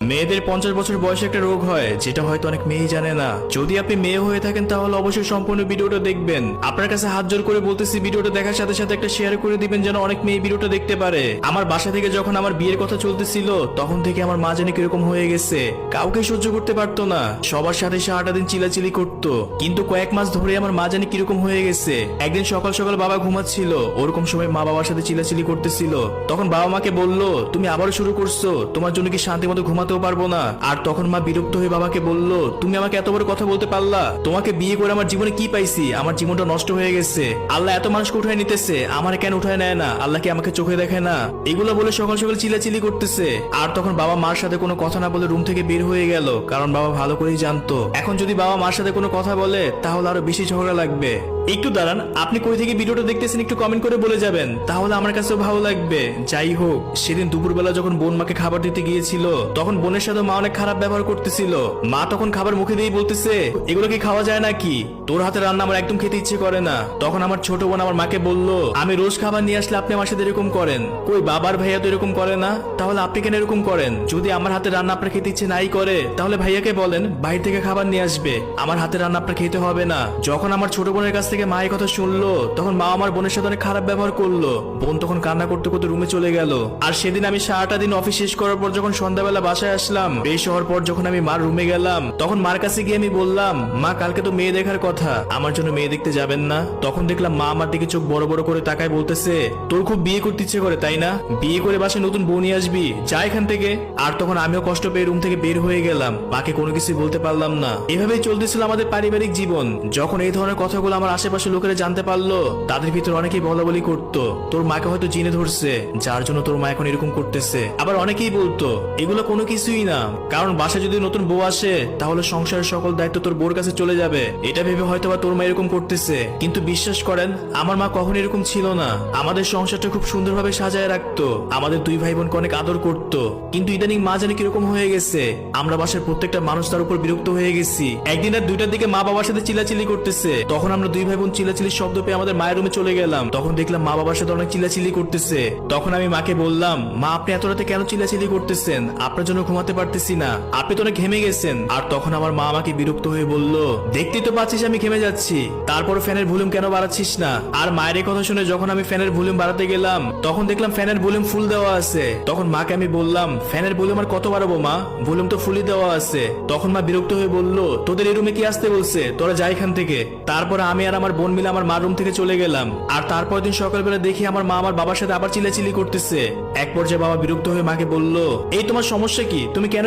মেয়েদের 50 বছর বয়সে একটা রোগ হয়, যেটা হয়তো অনেক মেয়েই জানে না। যদি আপনি মেয়ে হয়ে থাকেন তাহলে অবশ্যই সম্পূর্ণ ভিডিওটা দেখবেন। আপনার কাছে হাত জোর করে বলতেছি, ভিডিওটা দেখার সাথে সাথে একটা শেয়ার করে দিবেন, যেন অনেক মেয়ে ভিডিওটা দেখতে পারে। আমার বাসা থেকে যখন আমার বিয়ের কথা চলতেছিল, তখন থেকে আমার মা জানি কিরকম হয়ে গেছে, কাউকে সহ্য করতে পারতো না, সবার সাথে সারাটা দিন চিলাচিলি করতো। কিন্তু কয়েক মাস ধরে আমার মা জানি কিরকম হয়ে গেছে। একদিন সকাল সকাল বাবা ঘুমাচ্ছিল, ওরকম সময় মা বাবার সাথে চিলাচিলি করতেছিল। তখন বাবা মাকে বলল, তুমি আবারও শুরু করছো, তোমার জন্য কি শান্তি মতো ঘুমাতেও পারবো না। আর তখন মা বিরক্ত হয়ে বাবাকে বলল, তুমি আমাকে এত বড় কথা বলতে পারলা? তোমাকে বিয়ে করে আমার জীবনে কি পাইছি? আমার জীবনটা নষ্ট হয়ে গেছে। আল্লাহ এত মানুষকে উঠায় নিতেছে, আমার কেন উঠায় নেয় না? আল্লাহ কি আমাকে চোখে দেখে না? এগুলো বলে সকাল সকাল চিলাচিলি করতেছে। আর তখন বাবা মার সাথে কোনো কথা না বলে রুম থেকে বের হয়ে গেল, কারণ বাবা ভালো করেই জানতো এখন যদি বাবা মার সাথে কোনো কথা বলে তাহলে আরো বেশি ঝগড়া লাগবে। একটু দাঁড়ান, আপনি কই থেকে ভিডিওটা দেখতেছেন একটু কমেন্ট করে বলে যাবেন, তাহলে আমার কাছেও ভালো লাগবে। যাই হোক, সেদিন দুপুরবেলা যখন বোন মাকে খাবার দিতে গিয়েছিল, তখন বোনের সাথে মা অনেক খারাপ ব্যবহার করতেছিল। মা তখন খাবার মুখে দিয়ে বলতেছে, এগুলো কি খাওয়া যায় নাকি? তোর হাতে রান্না আমার একদম খেতে ইচ্ছে করে না। তখন আমার ছোট বোন আমার মাকে বলল, আমি রোজ খাবার নিয়ে আসলে আপনি আমার সাথে এরকম করেন? কই বাবার ভাইয়া তো এরকম করে না, তাহলে আপনি কেন এরকম করেন? যদি আমার হাতে রান্না আপনার খেতে ইচ্ছে নাই করে, তাহলে ভাইয়াকে বলেন বাইরে থেকে খাবার নিয়ে আসবে, আমার হাতে রান্না আপনার খেতে হবে না। যখন আমার ছোট বোনের কাছ থেকে মা এই কথা শুনলো, তখন মা আমার বোনের সাথে অনেক খারাপ ব্যবহার করলো। বোন তখন কান্না করতে করতে রুমে চলে গেল। আর সেদিন আমি সারাটা দিন অফিস শেষ করার পর যখন সন্ধ্যাবেলা বাসায় আসলাম, বেশ হওয়ার পর যখন আমি মার রুমে গেলাম, তখন মার কাছে গিয়ে আমি বললাম, মা কালকে তো মেয়ে দেখার কথা, আমার জন্য মেয়ে দেখতে যাবেন না? তখন দেখলাম মা আমার দিকে চোখ বড় বড় করে তাকায় বলতেছে, তোর খুব বিয়ে করতে ইচ্ছে করে তাই না? বিয়ে করে বাসায় নতুন বউ নিয়ে আসবি, যা এখান থেকে। আর তখন আমিও কষ্ট পেয়ে রুম থেকে বের হয়ে গেলাম, মাকে কোনো কিছু বলতে পারলাম না। এভাবেই চলতেছিল আমাদের পারিবারিক জীবন। যখন এই ধরনের কথাগুলো আমার আশেপাশে লোকেরা জানতে পারলো, তাদের ভিতর অনেকেই বলাবলি করতো, তোর মাকে হয়তো জিনে ধরছে, যার জন্য তোর মা এখন এরকম করতেছে। আবার অনেকেই বলতো এগুলো কোনো কিছুই না, কারণ বাসায় যদি নতুন বউ আসে তাহলে সংসারের সকল দায়িত্ব তোর বউর কাছে চলে যাবে, এটা ভেবে হয়তো বা তোর মা এরকম করতেছে। কিন্তু বিশ্বাস করেন, আমার মা কখনো এরকম ছিল না। আমাদের সংসারটা খুব সুন্দরভাবে সাজায় রাখতো, আমাদের দুই ভাই বোনকে অনেক আদর করতো। কিন্তু ইদানিং মা জানি কিরকম হয়ে গেছে, আমরা বাসার প্রত্যেকটা মানুষ তার উপর বিরক্ত হয়ে গেছি। একদিন রাত 2টার দিকে মা বাবার সাথে চিল্লাচিল্লি করতেছে, তখন আমরা দুই ভাই বোন চিল্লাচিল্লির শব্দ পেয়ে আমাদের মায়ের রুমে চলে গেলাম। তখন দেখলাম মা বাবার সাথে অনেক চিল্লাচিল্লি করতেছে। তখন আমি মাকে বললাম, মা আপনি এত রাতে কেন চিল্লাচিল্লি করতেছেন? আপনার জন্য ঘুমাতে পারতেছি না, আপনি তো অনেক ঘেমে গেছেন। আর তখন আমার মা আমাকে বিরক্ত হয়ে বলল, দেখতেই তো পাচ্ছিস আমি ঘেমে যাচ্ছি, তারপর ফ্যানের ভলিউম কেন বাড়াচ্ছিস না? আর মায়ের কথা শুনে যখন আমি ফ্যানের ভলিউম বাড়াতে গেলাম, তখন দেখলাম ফ্যানের ভলিউম ফুল দেওয়া আছে। তখন মাকে আমি বললাম, ফ্যানের ভলিউম আর কত বাড়াবো মা, ভলিউম তো ফুলই দেওয়া আছে। তখন মা বিরক্ত হয়ে বলল, তোদের এই রুমে কি আসতে বলছে, তোরা যা এখান থেকে। তারপর আমি আর আমার বোন মিলে আমার মার রুম থেকে চলে গেলাম। আর তারপর দিন সকালবেলা দেখি আমার মা আমার বাবার সাথে আবার চিল্লাচিল্লি করতেছে। এক পর্যায়ে বাবা বিরক্ত হয়ে মাকে বলল, এই তোমার সমস্যা কি? তুমি কেন